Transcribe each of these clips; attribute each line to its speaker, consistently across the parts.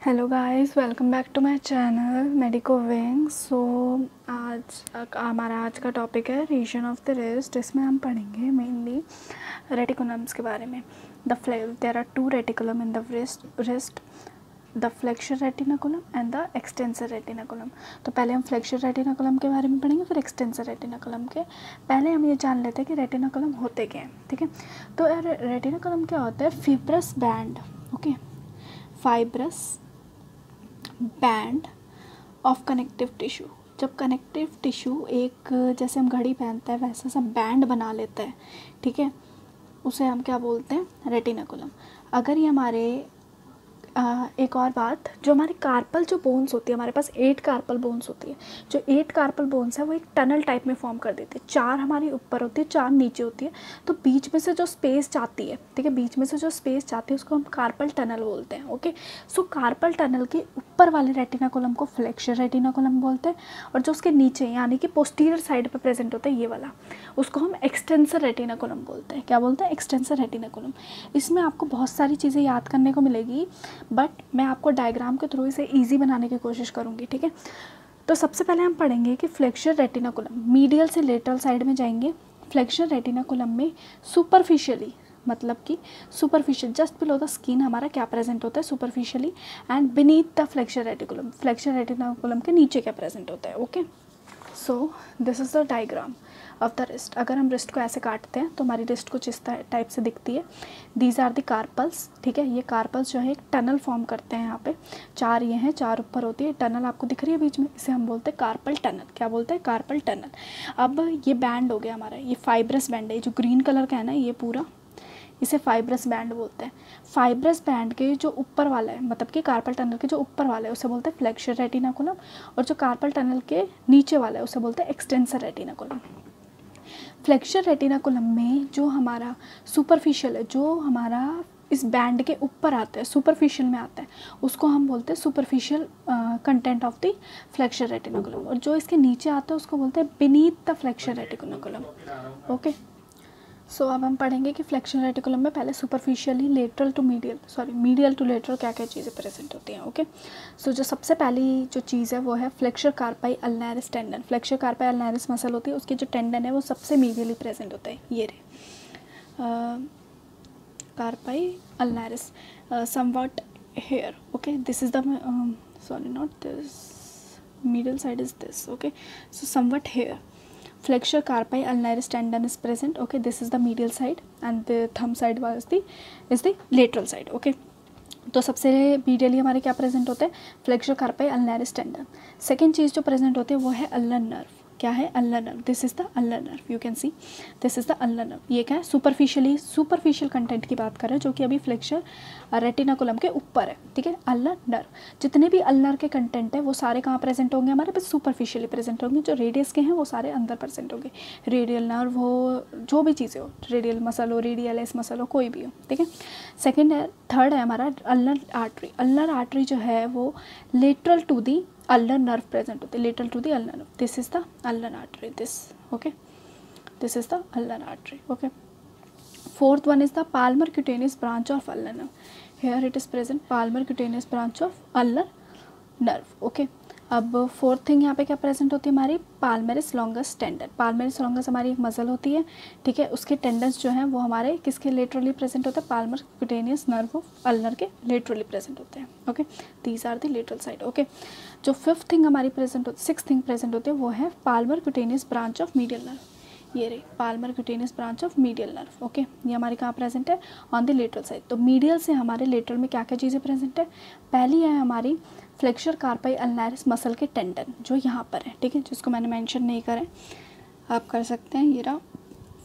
Speaker 1: Hello guys, welcome back to my channel Medico Wing. So आज का topic है reason of the wrist. इसमें हम पढ़ेंगे मेनली रेटिकुलम्स के बारे में। There are two reticulum in the wrist, the flexor retinaculum and the extensor retinaculum. तो पहले हम फ्लेक्सर रेटिनाकुलम के बारे में पढ़ेंगे, फिर एक्सटेंसर रेटिनाकुलम के। पहले हम ये जान लेते हैं कि रेटिनाकुलम होते क्या हैं। ठीक है, तो रेटिनाकुलम क्या होता है? Fibrous band, okay, fibrous band of connective tissue. जब कनेक्टिव टिश्यू एक, जैसे हम घड़ी पहनते हैं वैसा सा बैंड बना लेता है, ठीक है, उसे हम क्या बोलते हैं? रेटिनाकुलम। अगर ये हमारे एक और बात, जो हमारे कार्पल जो बोन्स होती है, हमारे पास 8 कार्पल बोन्स होती है। जो 8 कार्पल बोन्स है वो एक टनल टाइप में फॉर्म कर देती है। 4 हमारी ऊपर होती है, 4 नीचे होती है। तो बीच में से जो स्पेस जाती है, ठीक है, बीच में से जो स्पेस जाती है उसको हम कार्पल टनल बोलते हैं। ओके, सो कार्पल टनल के ऊपर वाले रेटिनाकुलम को फ्लेक्सर रेटिनाकुलम बोलते हैं, और जो उसके नीचे यानी कि पोस्टीरियर साइड पर प्रेजेंट होता है ये वाला, उसको हम एक्सटेंसर रेटिनाकुलम बोलते हैं। क्या बोलते हैं? Extensor retinaculum. इसमें आपको बहुत सारी चीज़ें याद करने को मिलेगी, बट मैं आपको डायग्राम के थ्रू इसे ईजी बनाने की कोशिश करूँगी। ठीक है, तो सबसे पहले हम पढ़ेंगे कि फ्लेक्सर रेटिनाकुलम मीडियल से लेटरल साइड में जाएंगे। फ्लेक्सर रेटिनाकुलम में सुपरफिशियली, मतलब कि superficial just below the skin हमारा क्या प्रेजेंट होता है? Superficially. And beneath the flexor reticulum, flexor retinaculum के नीचे क्या प्रेजेंट होता है? Okay, so this is the diagram of the wrist. अगर हम रिस्ट को ऐसे काटते हैं तो हमारी रिस्ट कुछ इस टाइप से दिखती है। दीज आर द कार्पल्स, ठीक है, ये कार्पल्स जो है एक टनल फॉर्म करते हैं। यहाँ पे 4 ये हैं, 4 ऊपर होती है। टनल आपको दिख रही है बीच में, इसे हम बोलते हैं कार्पल टनल। क्या बोलते हैं? Carpal tunnel. अब ये बैंड हो गया हमारा, ये फाइब्रस बैंड है, जो ग्रीन कलर का है ना ये पूरा, इसे फाइब्रस बैंड बोलते हैं। फाइब्रस बैंड के जो ऊपर वाला है, मतलब कि कार्पल टनल के जो ऊपर वाला है उसे बोलते हैं फ्लेक्सर रेटिनाकुलम, और जो कार्पल टनल के नीचे वाला है उसे बोलते हैं एक्सटेंसर रेटिनाकुलम। फ्लेक्सर रेटिनाकुलम में जो हमारा सुपरफिशियल है, जो हमारा इस बैंड के ऊपर आता है, सुपरफिशियल में आता है, उसको हम बोलते हैं superficial content of the flexor retinaculum, और जो इसके नीचे आता है उसको बोलते हैं beneath the flexor retinaculum. Okay, so अब हम पढ़ेंगे कि फ्लेक्सर रेटिकुलम में पहले superficially lateral to medial, medial to lateral क्या क्या चीज़ें प्रेजेंट होती हैं। ओके, सो जो सबसे पहली जो चीज़ है वो है flexor carpi ulnaris tendon. Flexor carpi ulnaris muscle होती है, उसकी जो टेंडन है वो सबसे मीडियली प्रेजेंट होता है। ये रे carpi ulnaris, somewhat here. Okay, this is the sorry not this, middle side is this. Okay, so somewhat here flexure carpi ulnaris tendon is present. Okay, this is the medial side and the thumb side was the lateral side. Okay, तो सबसे medially हमारे क्या present होते हैं? Flexor carpi ulnaris tendon. Second चीज़ जो present होती है वो है अल्नर नर्व। क्या है? Ulnar nerve. This is the ulnar nerve, you can see this is the ulnar nerve. ये क्या है? सुपरफिशियल कंटेंट की बात कर रहे हैं, जो कि अभी फ्लेक्सर रेटिनाकुलम के ऊपर है। ठीक है, अल्नर नर्व। जितने भी अल्नर के कंटेंट है वो सारे कहाँ प्रेजेंट होंगे? हमारे पास सुपरफिशियली प्रेजेंट होंगे। जो रेडियस के हैं वो सारे अंदर प्रेजेंट होंगे। रेडियल नर्व हो, जो भी चीज़ें हो, रेडियल मसल हो, रेडियलिस मसल हो, कोई भी हो। ठीक है, सेकेंड है, थर्ड है हमारा अल्नर आर्टरी। अल्नर आर्टरी जो है वो lateral to the ulnar nerve present होती है, lateral to the ulnar nerve. This is the ulnar artery, this. Okay, this is the ulnar artery. Okay, fourth one is the palmar cutaneous branch of ulnar nerve. Here it is present, palmar cutaneous branch of ulnar nerve. Okay, अब fourth thing यहाँ पे क्या present होती है हमारी? Palmaris longus tendon. Palmaris longus हमारी एक muscle होती है, ठीक है, उसके टेंडन्स जो हैं वो हमारे किसके लेटरली प्रेजेंट होते हैं? Palmar cutaneous nerve of ulnar के लेटरली प्रेजेंट होते हैं। Okay, these are the lateral side. Okay, जो फिफ्थ थिंग हमारी प्रेजेंट होती, सिक्स थिंग प्रेजेंट होती है वो है palmar cutaneous branch of medial nerve. ये रही palmar cutaneous branch of medial nerve. Okay, ये हमारी कहाँ प्रेजेंट है? On the lateral side. तो मीडियल से हमारे लेटरल में क्या क्या चीज़ें प्रेजेंट है? पहली है हमारी फ्लेक्सर कार्पाई अल्नैरिस मसल के टेंडन, जो यहाँ पर है, ठीक है, जिसको मैंने मेंशन नहीं करें, आप कर सकते हैं। ये रहा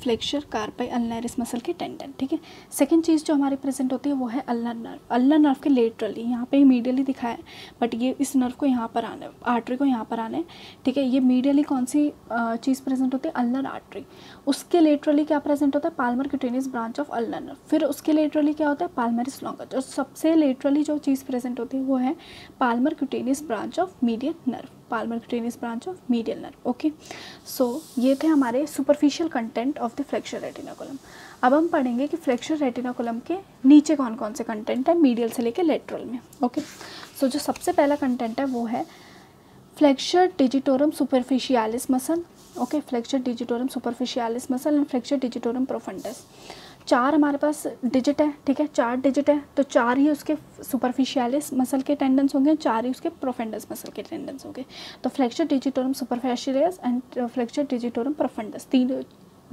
Speaker 1: फ्लेक्सर कार्पाई अल्नैरिस मसल के टेंडन। ठीक है, सेकंड चीज़ जो हमारी प्रेजेंट होती है वो है अल्नर नर्व। अल्नर नर्व के लेटरली, यहाँ पे ही मीडियली दिखाया है, बट ये इस नर्व को यहाँ पर आना है, आर्टरी को यहाँ पर आना है। ठीक है, ये मीडियली कौन सी चीज़ प्रेजेंट होती है? Ulnar artery. उसके लेटरली क्या प्रेजेंट होता है? Palmar cutaneous branch of ulnar nerve. फिर उसके लेटरली क्या होता है? पाल्मेरिस लॉन्गस। और सबसे लेटरली जो चीज़ प्रेजेंट होती है वो है palmar cutaneous branch of medial nerve. Palmar cutaneous branch of medial nerve. Okay, so ये थे हमारे superficial content of the flexor retinaculum. अब हम पढ़ेंगे कि फ्लेक्सर रेटिनाकुलम के नीचे कौन कौन से कंटेंट है मीडियल से लेकर लेटरल में। ओके, सो जो सबसे पहला कंटेंट है वो है flexor digitorum सुपरफिशियालिस muscle, okay, flexor digitorum सुपरफिशियालिस muscle and flexor digitorum profundis. 4 हमारे पास डिजिट है, ठीक है, 4 डिजिट है, तो 4 ही उसके सुपरफिशियालिस मसल के टेंडेंस होंगे, 4 ही उसके प्रोफंडस मसल के टेंडेंस होंगे। तो flexor digitorum सुपरफिशियालिस and flexor digitorum profundis,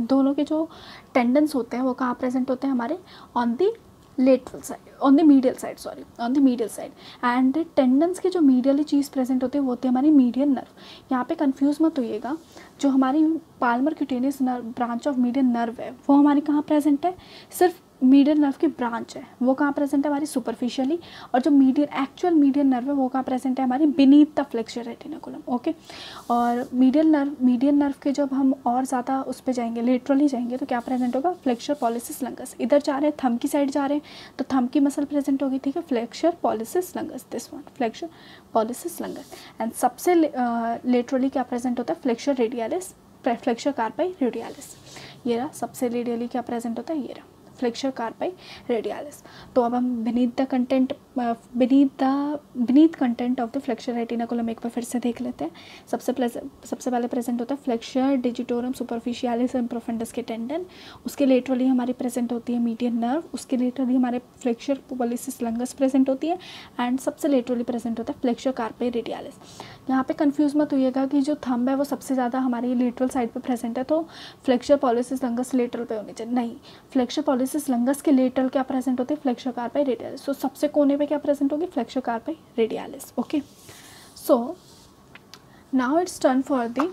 Speaker 1: दोनों के जो टेंडेंस होते हैं वो कहाँ प्रेजेंट होते हैं हमारे on the lateral side, on the medial side, sorry on the medial side. And tendons की जो मीडियली चीज़ प्रेजेंट होती है वो होती है हमारी मीडियन नर्व। यहाँ पे कंफ्यूज मत होइएगा, जो हमारी Palmer cutaneous nerve branch of median nerve है वो हमारी कहाँ प्रेजेंट है, सिर्फ मीडियन नर्व की ब्रांच है, वो कहाँ प्रेजेंट है हमारी सुपरफिशियली, और जो एक्चुअल मीडियन नर्व है वो कहाँ प्रेजेंट है हमारी beneath the flexor retinaculum, okay. और मीडियन नर्व के जब हम और ज़्यादा उस पर जाएंगे, लेटरली जाएंगे, तो क्या प्रेजेंट होगा, फ्लेक्सर पॉलिसिस लंगस। इधर जा रहे हैं थंब की साइड जा रहे हैं तो थंब की मसल प्रेजेंट होगी, ठीक है, flexor pollicis lungs, this one flexor pollicis lungs. And सबसे लेटरली क्या प्रेजेंट होता है, flexor radialis, flexor carpi radialis, ये रहा। सबसे रेडियली क्या प्रेजेंट होता है, ये रहा फ्लेक्सर कार्पाई रेडियालिस। तो अब हम beneath content of the flexor retinaculum एक बार फिर से देख लेते हैं। सबसे पहले प्रेजेंट होता है फ्लेक्सर डिजिटोरम सुपरफिशियालिस एंड प्रोफंडस के टेंडन, उसके लेटरली हमारी प्रेजेंट होती है मीडियन नर्व, उसके लेटरली हमारे फ्लेक्सर पॉलिसिस लंगस प्रेजेंट होती है, एंड सबसे लेटरली प्रेजेंट होता है फ्लेक्सर कार्पाई रेडियालिस। यहाँ पे कंफ्यूज मत होइएगा कि जो थंब है वो सबसे ज़्यादा हमारी लेटरल साइड पे प्रेजेंट है तो फ्लेक्सर पॉलिसिस लंगस लेटरल पे होनी चाहिए, नहीं, फ्लेक्सर पॉलिसिस लंगस के लेटरल क्या प्रेजेंट होती है, फ्लेक्सर कार्पाई रेडियालिस। सो सबसे कोने पे क्या प्रेजेंट होगी, flexor carpi radialis, okay. So now it's turn for the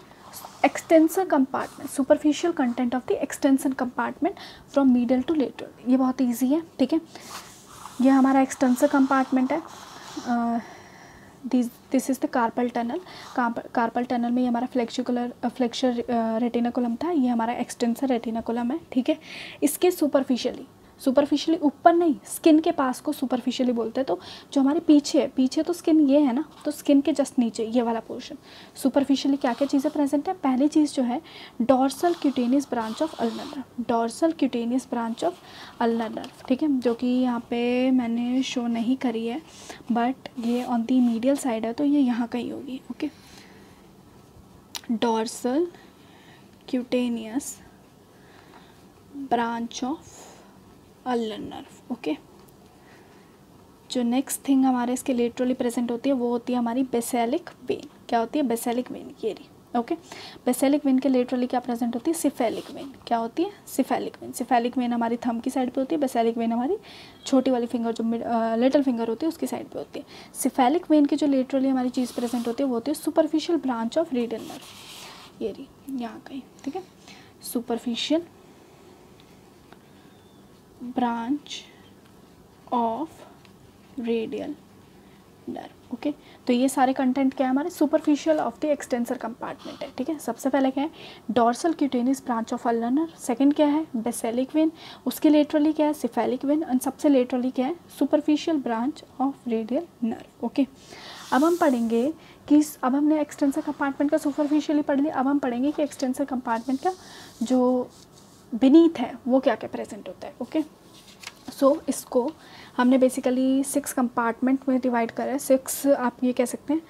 Speaker 1: extensor compartment, superficial content of the extension compartment from medial to lateral. ये बहुत ईजी है, ठीक है, ये हमारा एक्सटेंसर कंपार्टमेंट है। This is the carpal tunnel. Carpal tunnel में ये हमारा फ्लेक्सर रेटिनाकुलम था, ये हमारा एक्सटेंसर रेटिनाकुलम है, ठीक है। इसके सुपरफिशियली ऊपर नहीं, स्किन के पास को सुपरफिशियली बोलते हैं। तो जो हमारे पीछे तो स्किन ये है ना, तो स्किन के जस्ट नीचे ये वाला पोर्शन सुपरफिशियली क्या क्या चीज़ें प्रेजेंट है। पहली चीज़ जो है dorsal cutaneous branch of ulnar nerve, dorsal cutaneous branch of ulnar nerve, ठीक है, जो कि यहाँ पे मैंने शो नहीं करी है, बट ये ऑन दी मीडियल साइड है तो ये यहाँ कहीं होगी, okay. Dorsal cutaneous branch of ulnar nerve, okay. जो नेक्स्ट थिंग हमारे इसके लेटरली प्रेजेंट होती है वो होती है हमारी बेसेलिक वेन। क्या होती है, बेसेलिक वेन, ये रही, ओके। बेसेलिक वेन के लेटरली क्या प्रेजेंट होती है, सिफेलिक वेन। क्या होती है, सिफेलिक वेन। सिफेलिक वेन हमारी थंब की साइड पे होती है, बेसेलिक वेन हमारी छोटी वाली फिंगर जो लिटिल फिंगर होती है उसकी साइड पे होती है। सिफेलिक वेन की जो लेटरली हमारी चीज़ प्रेजेंट होती है वो होती है superficial branch of radial nerve, ये रही यहाँ कहीं, ठीक है, superficial branch of radial nerve, okay. तो ये सारे कंटेंट क्या है हमारे superficial of the extensor compartment है, ठीक है। सबसे पहले क्या है, dorsal cutaneous branch of ulnar nerve, second क्या है, बेसेलिक वेन, उसके लेटरली क्या है, सिफेलिक वेन, एंड सबसे लेटरली क्या है, superficial branch of radial nerve, okay. अब हम पढ़ेंगे कि अब हमने एक्सटेंसर कंपार्टमेंट का सुपरफिशियली पढ़ लिया, अब हम पढ़ेंगे कि एक्सटेंसर कंपार्टमेंट का जो बीनीथ है वो क्या क्या प्रेजेंट होता है, ओके। सो इसको हमने बेसिकली 6 कंपार्टमेंट में डिवाइड करा है, 6 आप ये कह सकते हैं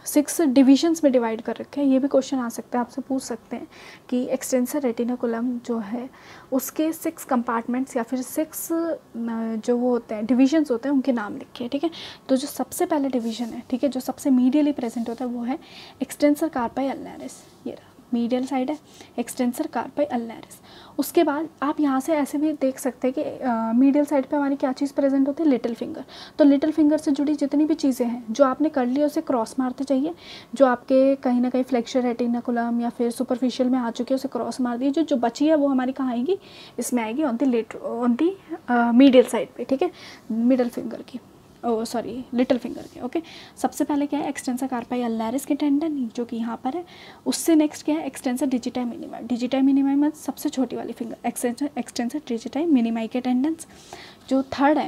Speaker 1: 6 डिविजन्स में डिवाइड कर रखे हैं। ये भी क्वेश्चन आ सकता है, आपसे पूछ सकते हैं कि एक्सटेंसर रेटिनाकुलम जो है उसके 6 कंपार्टमेंट्स या फिर 6 जो वो होते हैं डिविजन्स होते हैं उनके नाम लिखिए, ठीक है। तो जो सबसे पहले डिवीजन है, ठीक है, जो सबसे मीडियली प्रेजेंट होता है वो है एक्सटेंसर कार्पाई अल्नरिस, ये रहा मीडियल साइड है एक्सटेंसर कार्पाई अल्नरिस। उसके बाद आप यहाँ से ऐसे भी देख सकते हैं कि मीडियल साइड पे हमारी क्या चीज़ प्रेजेंट होती है, लिटिल फिंगर। तो लिटिल फिंगर से जुड़ी जितनी भी चीज़ें हैं जो आपने कर ली उसे क्रॉस मारते चाहिए, जो आपके कहीं ना कहीं फ्लेक्सर रेटिनाकुलम या फिर सुपरफिशियल में आ चुकी है उसे क्रॉस मार दिए, जो बची है वो हमारी कहाँ आएगी, इसमें आएगी ऑन दी मीडियल साइड पे, ठीक है, मिडल फिंगर की, लिटिल फिंगर के, ओके। सबसे पहले क्या है, एक्सटेंसर कार्पाई अल्नरिस के टेंडन जो कि यहाँ पर है। उससे नेक्स्ट क्या है, एक्सटेंसर डिजिटाई मिनिमाई। डिजिटाई मिनिमाई में सबसे छोटी वाली फिंगर, एक्सटेंसर डिजिटाई मिनिमाई के टेंडेंस। जो थर्ड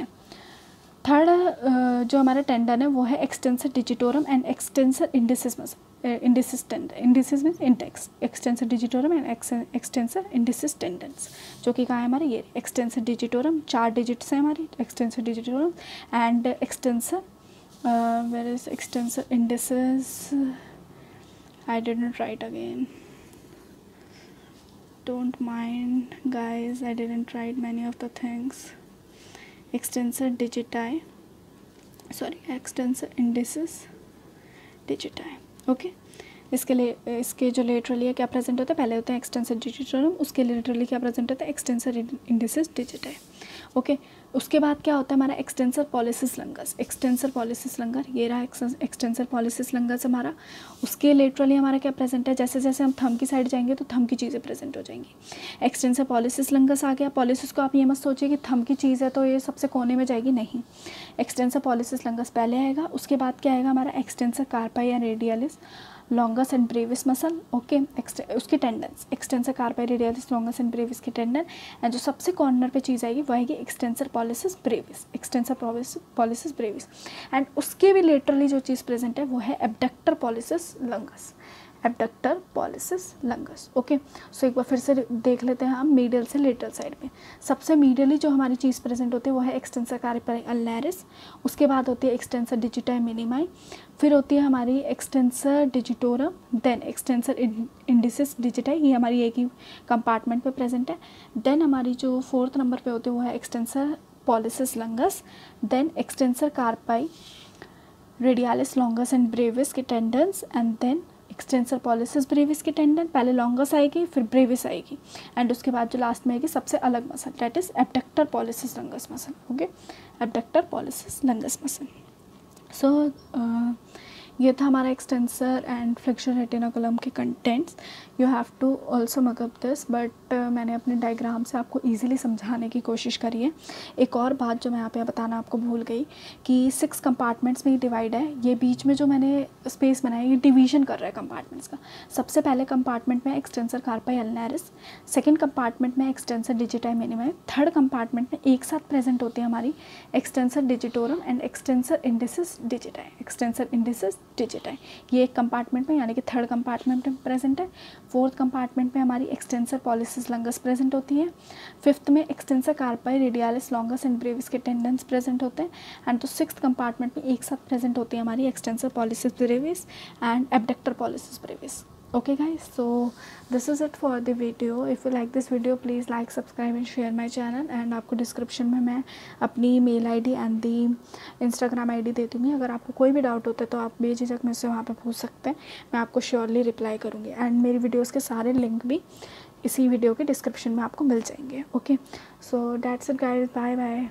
Speaker 1: जो हमारा टेंडन है वो है extensor digitorum and extensor indicis indicis means index, extensor digitorum and extensor indicis tendons, जो कि कहाँ है हमारे ये एक्सटेंसर डिजिटोरम, 4 डिजिट्स हैं हमारी, extensor digitorum and extensor where is extensor indices? I didn't write again, don't mind guys, I didn't write many of the things. Extensor digiti, sorry, extensor indices digiti, okay. इसके लिए इसके जो laterally है क्या present होता है, पहले होता है एक्सटेंसर डिजिटोरम, उसके लेटरली क्या प्रेजेंट होता है, एक्सटेंसर इंडिसेस डिजिटाई, ओके। उसके बाद क्या होता है हमारा extensor pollicis longus, extensor pollicis longus, ये रहा एक्सटेंसर पॉलिसिस लंगस हमारा। उसके लेटरली हमारा क्या प्रेजेंट है, जैसे जैसे हम थंब की साइड जाएंगे तो थंब की चीज़ें प्रेजेंट हो जाएंगी। एक्सटेंसर पॉलिसिस लंगस आ गया। पॉलिसिस को आप ये मत सोचिए कि थंब की चीज़ है तो ये सबसे कोने में जाएगी, नहीं। एक्सटेंसर पॉलिसिस लंगस पहले आएगा। उसके बाद क्या आएगा हमारा एक्सटेंसर कार्पाई या radialis longus and brevis muscle, okay. उसकी tendons extensor carpi radialis longus and brevis की टेंडन, एंड जो सबसे कॉर्नर पे चीज़ आएगी वो आएगी extensor pollicis brevis, extensor pollicis brevis. And उसके भी लेटरली जो चीज़ प्रेजेंट है वो है abductor pollicis longus, abductor pollicis longus, okay. So एक बार फिर से देख लेते हैं हम मीडियल से लेटरल साइड में। सबसे मीडियली जो हमारी चीज़ प्रेजेंट होती है वो है एक्सटेंसर कार्पाई अल्नैरिस, उसके बाद होती है एक्सटेंसर डिजिटाई मिनिमाई, फिर होती है हमारी extensor digitorum, then extensor indicis digiti, ये हमारी एक ही कंपार्टमेंट पे प्रेजेंट है। देन हमारी जो 4th नंबर पे होती है वो है extensor pollicis longus, then extensor carpi radialis longus and brevis के tendons, and then extensor pollicis brevis की टेंडन। पहले लॉन्गस आएगी फिर ब्रेविस आएगी, एंड उसके बाद जो लास्ट में आएगी सबसे अलग muscle, that is abductor pollicis longus muscle, okay. Abductor pollicis longus muscle. So ये था हमारा एक्सटेंसर एंड फ्लेक्सर रेटिनाकुलम के contents. You have to also mug up this, but मैंने अपने डायग्राम से आपको ईजिली समझाने की कोशिश करी है। एक और बात जो मैं यहाँ पे बताना आपको भूल गई कि 6 कंपार्टमेंट्स में ही डिवाइड है। ये बीच में जो मैंने स्पेस बनाया ये डिवीजन कर रहा है कंपार्टमेंट्स का। सबसे पहले कंपार्टमेंट में एक्सटेंसर कार्पाई अल्नैरिस, सेकेंड कंपार्टमेंट में एक्सटेंसर डिजिटाई मिनिमाई, थर्ड कंपार्टमेंट में एक साथ प्रेजेंट होती है हमारी extensor digitorum and extensor indicis digiti, extensor indicis digiti. ये एक कंपार्टमेंट में यानी कि थर्ड कंपार्टमेंट में प्रेजेंट है। 4th कंपार्टमेंट में हमारी एक्सटेंसर पॉलिसिस लंगस प्रेजेंट होती है। 5th में extensor carpi radialis longus and brevis के टेंडेंस प्रेजेंट होते हैं। एंड तो 6th कंपार्टमेंट में एक साथ प्रेजेंट होती है हमारी extensor pollicis brevis and abductor pollicis Brevis, okay guys, so this is it for the video. If you like this video please like, subscribe and share my channel, and आपको description में मैं अपनी mail ID and the Instagram ID दे दूँगी। अगर आपको कोई भी डाउट होता है तो आप बेझिझक मुझसे वहाँ पे पूछ सकते हैं, मैं आपको श्योरली रिप्लाई करूँगी। एंड मेरी वीडियोज़ के सारे लिंक भी इसी वीडियो के डिस्क्रिप्शन में आपको मिल जाएंगे, okay. So that's it guys, bye bye.